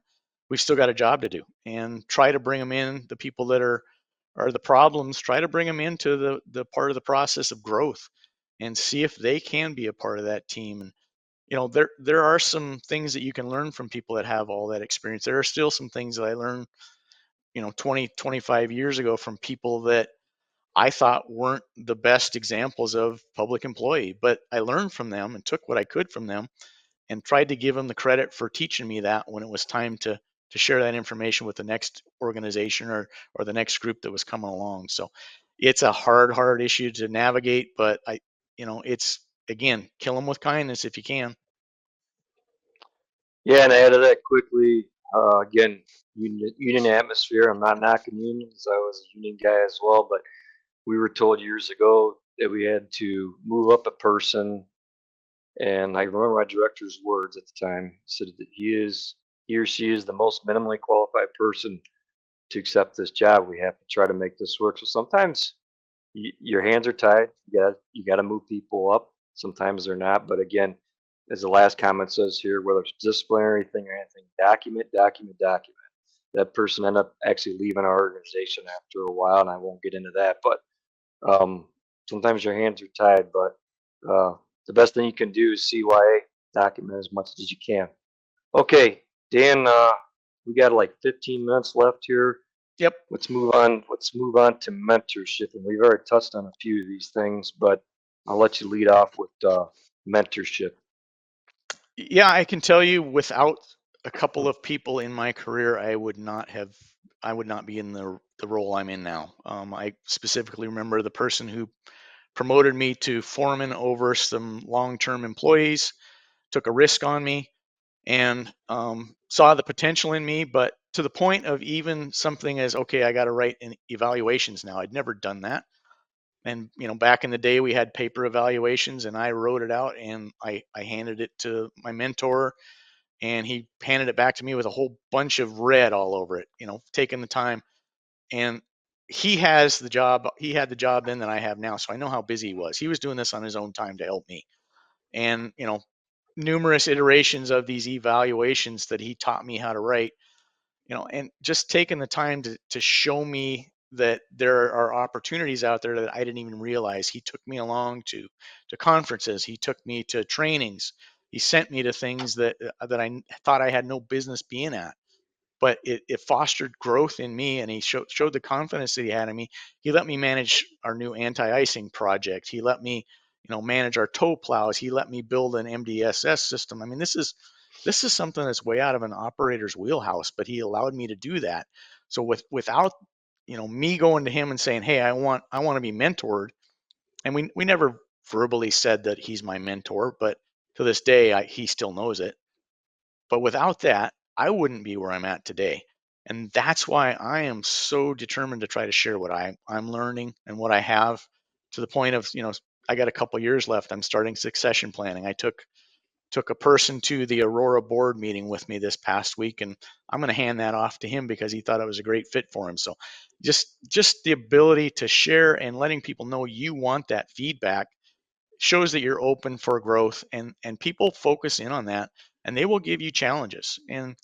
we've still got a job to do and try to bring them in. The people that are the problems, try to bring them into the part of the process of growth and see if they can be a part of that team. And there are some things that you can learn from people that have all that experience. There are still some things that I learned 20 25 years ago from people that I thought weren't the best examples of public employee, but I learned from them and took what I could from them and tried to give them the credit for teaching me that when it was time to share that information with the next organization or the next group that was coming along. So it's a hard issue to navigate, but it's again, kill them with kindness if you can. Yeah, and to add to that quickly, again, union atmosphere. I'm not knocking unions. I was a union guy as well, but we were told years ago that we had to move up a person. And I remember my director's words at the time. He said that he or she is the most minimally qualified person to accept this job. We have to try to make this work. So sometimes your hands are tied. You got to move people up. Sometimes they're not. But again, as the last comment says here, whether it's disciplinary thing or anything, document, document, document. That person ended up actually leaving our organization after a while, and I won't get into that. But um, sometimes your hands are tied. But the best thing you can do is CYA, document as much as you can. Okay, Dan, we got like 15 minutes left here. Yep. Let's move on. Let's move on to mentorship, and we've already touched on a few of these things, but I'll let you lead off with mentorship. Yeah, I can tell you without a couple of people in my career, I would not be in the role I'm in now. I specifically remember the person who promoted me to foreman over some long-term employees, took a risk on me, and saw the potential in me, but to the point of even something as, okay, I got to write in evaluations now. I'd never done that. And back in the day, we had paper evaluations, and I wrote it out and I handed it to my mentor, and he handed it back to me with a whole bunch of red all over it. Taking the time, and he had the job then that I have now, so I know how busy he was. He was doing this on his own time to help me, and numerous iterations of these evaluations that he taught me how to write, and just taking the time to show me that there are opportunities out there that I didn't even realize. He took me along to conferences, he took me to trainings, he sent me to things that I thought I had no business being at, but it fostered growth in me, and he showed the confidence that he had in me. He let me manage our new anti-icing project. He let me manage our tow plows. He let me build an MDSS system. I mean, this is something that's way out of an operator's wheelhouse, but he allowed me to do that. So without me going to him and saying, hey, I want to be mentored, and we never verbally said that he's my mentor, but to this day he still knows it. But without that, I wouldn't be where I'm at today. And that's why I am so determined to try to share what I'm learning and what I have, to the point of, I got a couple years left. I'm starting succession planning. I took a person to the Aurora board meeting with me this past week, and I'm going to hand that off to him because he thought it was a great fit for him. So just the ability to share and letting people know you want that feedback shows that you're open for growth, and people focus in on that, and they will give you challenges. And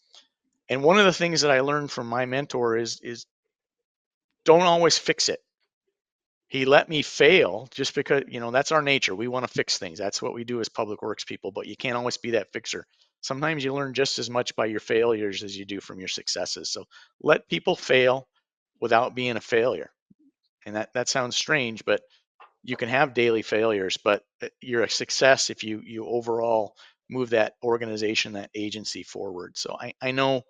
one of the things that I learned from my mentor is don't always fix it. He let me fail just because, that's our nature. We want to fix things. That's what we do as public works people, but you can't always be that fixer. Sometimes you learn just as much by your failures as you do from your successes. So let people fail without being a failure. And that sounds strange, but you can have daily failures, but you're a success if you overall move that organization, that agency forward. So I know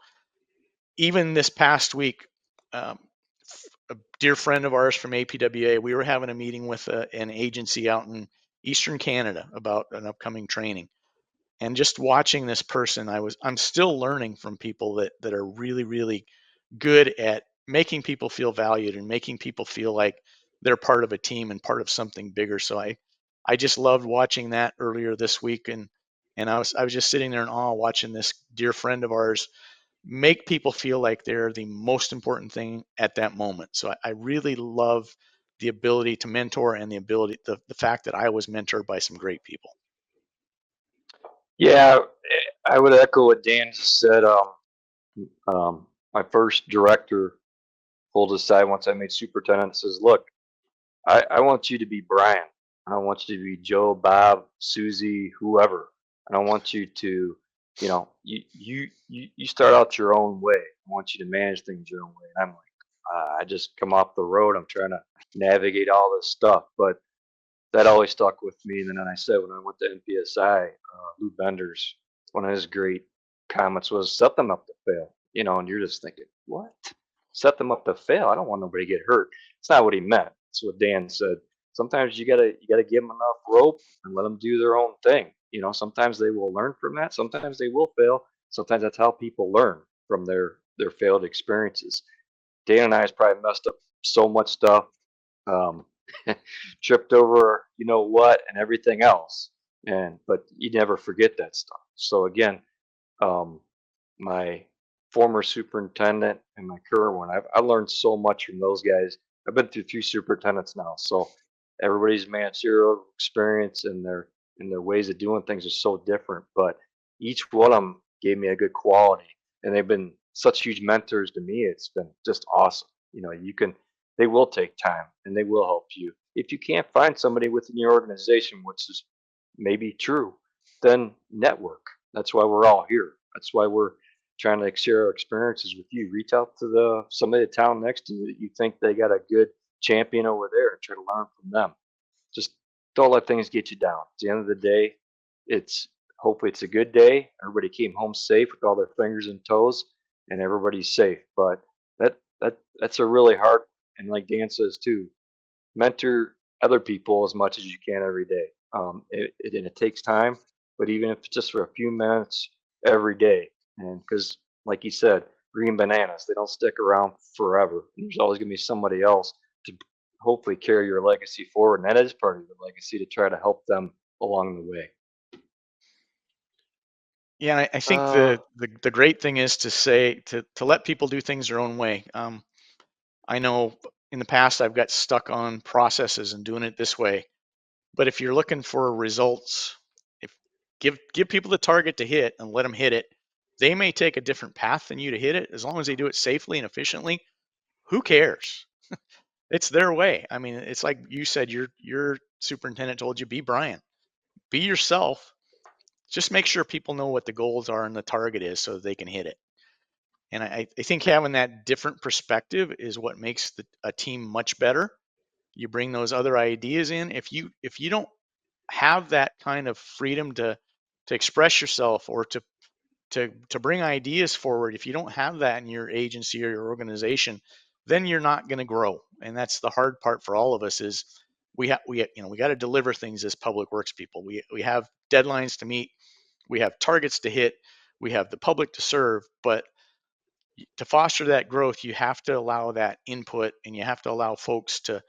even this past week, um, a dear friend of ours from APWA, we were having a meeting with an agency out in Eastern Canada about an upcoming training. And just watching this person, I'm still learning from people that are really, really good at making people feel valued and making people feel like they're part of a team and part of something bigger. So I just loved watching that earlier this week, and I was just sitting there in awe watching this dear friend of ours make people feel like they're the most important thing at that moment. So I really love the ability to mentor, and the fact that I was mentored by some great people. Yeah, I would echo what Dan just said. My first director pulled aside once I made superintendent and says, "Look, I want you to be Brian. I don't want you to be Joe, Bob, Susie, whoever. I don't want you to, you start out your own way. I want you to manage things your own way." And I'm like, I just come off the road. I'm trying to navigate all this stuff, but that always stuck with me. And then I said when I went to NPSI, Lou Bender's one of his great comments was set them up to fail. And you're just thinking, what? Set them up to fail? I don't want nobody to get hurt. It's not what he meant. It's what Dan said. Sometimes you gotta give them enough rope and let them do their own thing. Sometimes they will learn from that. Sometimes they will fail. sometimes that's how people learn from their failed experiences. Dan and I has probably messed up so much stuff, um, tripped over, you know what, and everything else. And but you never forget that stuff. So again, um, my former superintendent and my current one, I learned so much from those guys. I've been through three superintendents now, so everybody's managerial experience and their ways of doing things is so different. But each one of them gave me a good quality, and they've been such huge mentors to me. It's been just awesome. You know, they will take time and they will help you. If you can't find somebody within your organization, which is maybe true, then network. That's why we're all here. That's why we're trying to share our experiences with you. Reach out to the somebody in the town next to you that you think they got a good champion over there and try to learn from them. Just don't let things get you down. At the end of the day, it's hopefully it's a good day. Everybody came home safe with all their fingers and toes, and everybody's safe. But that's a really hard, and like Dan says too, mentor other people as much as you can every day. And it takes time, but even if it's just for a few minutes every day, and because like you said, green bananas, they don't stick around forever. There's always going to be somebody else to hopefully carry your legacy forward, and that is part of your legacy to try to help them along the way. Yeah, I think Uh, the great thing is to say to let people do things their own way. I know in the past I've got stuck on processes and doing it this way, but if you're looking for results, if give people the target to hit and let them hit it. They may take a different path than you to hit it. As long as they do it safely and efficiently, who cares? It's their way. I mean, it's like you said, your superintendent told you, be Brian, be yourself. Just make sure people know what the goals are and the target is so they can hit it. And I think having that different perspective is what makes a team much better. You bring those other ideas in. If you don't have that kind of freedom to express yourself or to bring ideas forward, if you don't have that in your agency or your organization, then you're not going to grow. And that's the hard part for all of us is we got to deliver things as public works people. We have deadlines to meet, we have targets to hit, we have the public to serve, but to foster that growth, you have to allow that input and you have to allow folks to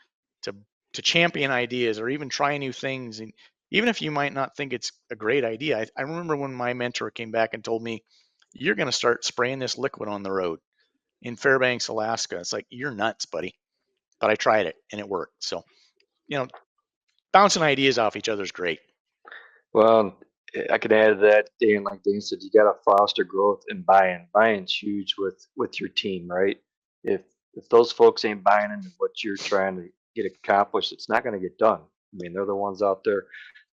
to champion ideas or even try new things. And even if you might not think it's a great idea, I remember when my mentor came back and told me, "You're going to start spraying this liquid on the road in Fairbanks, Alaska." It's like, you're nuts, buddy. But I tried it and it worked. So, you know, bouncing ideas off each other is great. Well, I could add to that, Dan. Like Dan said, you got to foster growth and buy-in. Buy-in's huge with your team, right? If if those folks ain't buying into what you're trying to get accomplished, it's not going to get done. I mean, they're the ones out there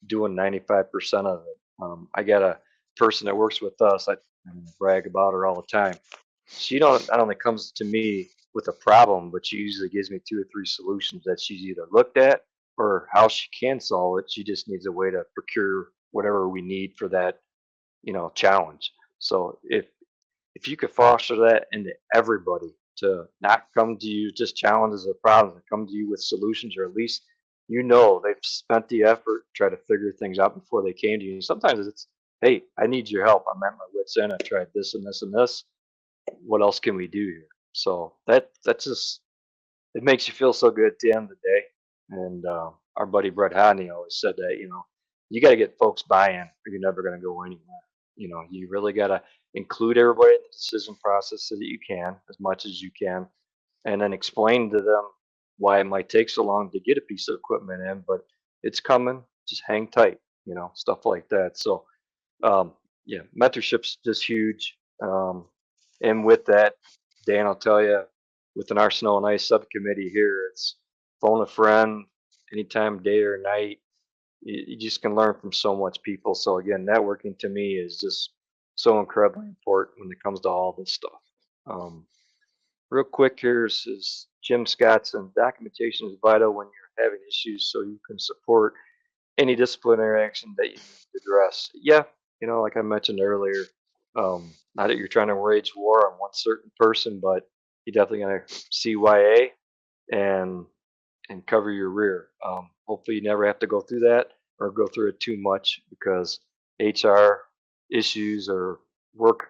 doing 95% of it. I got a person that works with us. I brag about her all the time. She don't not only comes to me with a problem, but she usually gives me two or three solutions that she's either looked at or how she can solve it. She just needs a way to procure whatever we need for that, challenge. So if you could foster that into everybody to not come to you just challenges or problems, and come to you with solutions, or at least they've spent the effort to try to figure things out before they came to you. And sometimes it's, hey, I need your help. I'm at my wits end. I tried this and this and this. What else can we do here? So that's just it makes you feel so good at the end of the day. And our buddy Brett Hodney always said that you got to get folks buy-in, or you're never going to go anywhere. You really got to include everybody in the decision process so that you can as much as you can, and then explain to them why it might take so long to get a piece of equipment in, but it's coming. Just hang tight, stuff like that. So yeah, mentorship's just huge. And with that, Dan, I'll tell you, with an Arsenal and Ice subcommittee here, it's phone a friend anytime, day or night. You just can learn from so much people. So again, networking to me is just so incredibly important when it comes to all this stuff. Um, Real quick here is Jim Scott's and documentation is vital when you're having issues, so you can support any disciplinary action that you need to address. Yeah, like I mentioned earlier, not that you're trying to wage war on one certain person, but you definitely got to CYA and cover your rear. Hopefully, you never have to go through that or go through it too much, because HR issues or work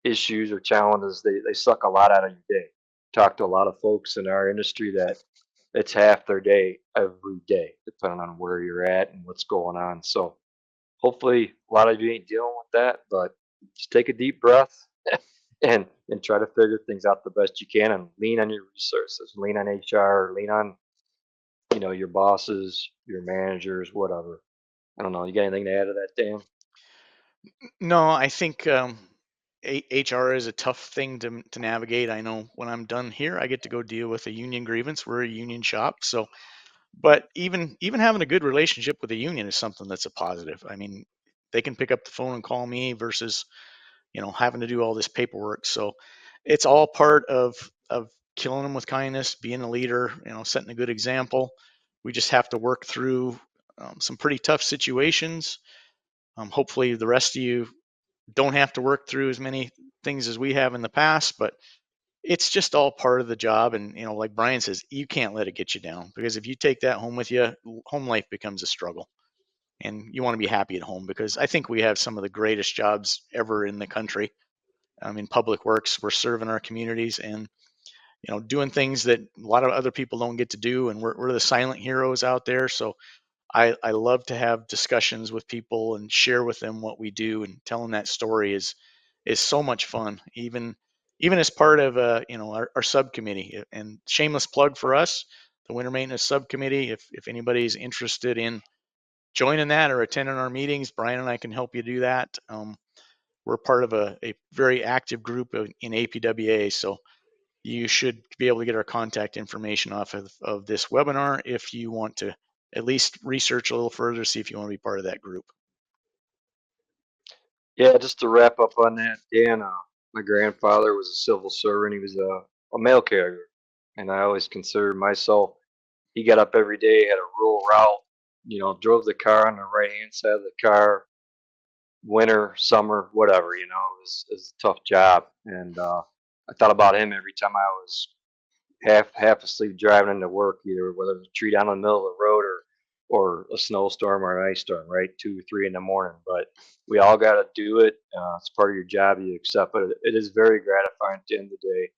issues or challenges, they suck a lot out of your day. Talk to a lot of folks in our industry that it's half their day every day, depending on where you're at and what's going on. So hopefully a lot of you ain't dealing with that, but just take a deep breath and try to figure things out the best you can and lean on your resources, lean on HR, lean on, your bosses, your managers, whatever. I don't know. You got anything to add to that, Dan? No, I think HR is a tough thing to navigate. I know when I'm done here, I get to go deal with a union grievance. We're a union shop, so but even having a good relationship with the union is something that's a positive. I mean, they can pick up the phone and call me versus having to do all this paperwork. So it's all part of killing them with kindness, being a leader, setting a good example. We just have to work through some pretty tough situations. Hopefully, the rest of you don't have to work through as many things as we have in the past, but it's just all part of the job. And like Brian says, you can't let it get you down, because if you take that home with you, home life becomes a struggle. And you want to be happy at home, because I think we have some of the greatest jobs ever in the country. In public works, we're serving our communities and doing things that a lot of other people don't get to do, and we're the silent heroes out there. So I love to have discussions with people and share with them what we do, and telling that story is so much fun. Even as part of our subcommittee. And shameless plug for us, the winter maintenance subcommittee. If anybody's interested in joining that or attending our meetings, Brian and I can help you do that. We're part of a very active group in APWA, so you should be able to get our contact information off of this webinar if you want to at least research a little further, see if you want to be part of that group. Yeah, just to wrap up on that, Dan, my grandfather was a civil servant. He was a mail carrier. And I always considered myself, he got up every day, had a rural route, drove the car on the right hand side of the car, winter, summer, whatever, it was a tough job. And I thought about him every time I was half asleep driving into work, either whether it was a tree down in the middle of the road or a snowstorm or an ice storm, right? 2 or 3 in the morning. But we all got to do it. It's part of your job. You accept it. It is very gratifying at the end of the day.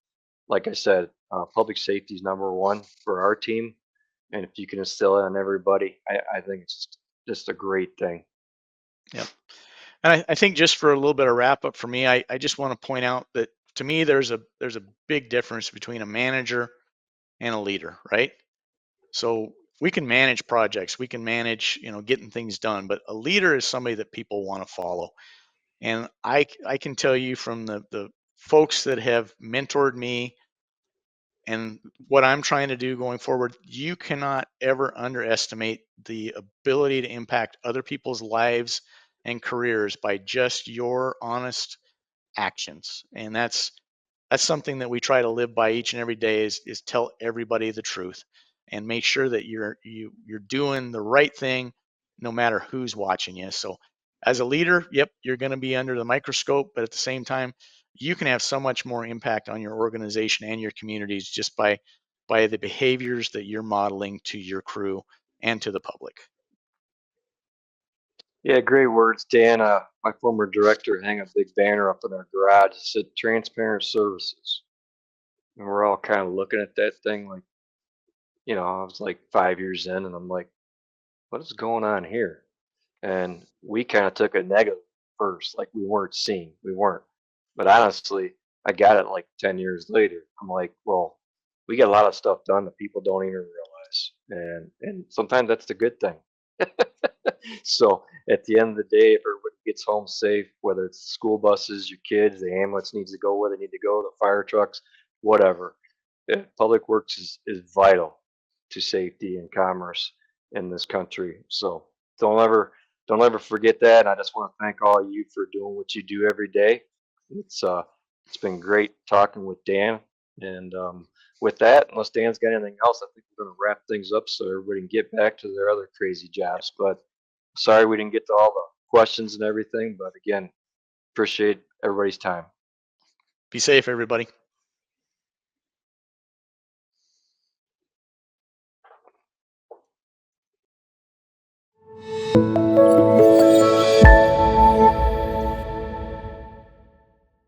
Like I said, public safety is number one for our team. And if you can instill it on everybody, I think it's just a great thing. Yeah. And I think just for a little bit of wrap up for me, I just want to point out that to me there's a big difference between a manager and a leader, right? So we can manage projects, we can manage, getting things done, but a leader is somebody that people want to follow. And I can tell you from the folks that have mentored me and what I'm trying to do going forward, you cannot ever underestimate the ability to impact other people's lives and careers by just your honest actions. And that's something that we try to live by each and every day, is tell everybody the truth and make sure that you're doing the right thing no matter who's watching you. So as a leader, yep, you're going to be under the microscope, but at the same time, you can have so much more impact on your organization and your communities just by the behaviors that you're modeling to your crew and to the public. Yeah, great words, Dan. My former director hung a big banner up in our garage that said transparent services. And we're all kind of looking at that thing like, I was like 5 years in and I'm like, what is going on here? And we kind of took a negative first, like we weren't seen. We weren't. But honestly, I got it like 10 years later. I'm like, well, we get a lot of stuff done that people don't even realize. And sometimes that's the good thing. So at the end of the day, if everybody gets home safe, whether it's school buses, your kids, the ambulance needs to go where they need to go, the fire trucks, whatever, public works is vital to safety and commerce in this country. So don't ever don't ever forget that. And I just want to thank all of you for doing what you do every day. It's been great talking with Dan. And with that, unless Dan's got anything else, I think we're going to wrap things up so everybody can get back to their other crazy jobs. But sorry we didn't get to all the questions and everything. But again, appreciate everybody's time. Be safe, everybody.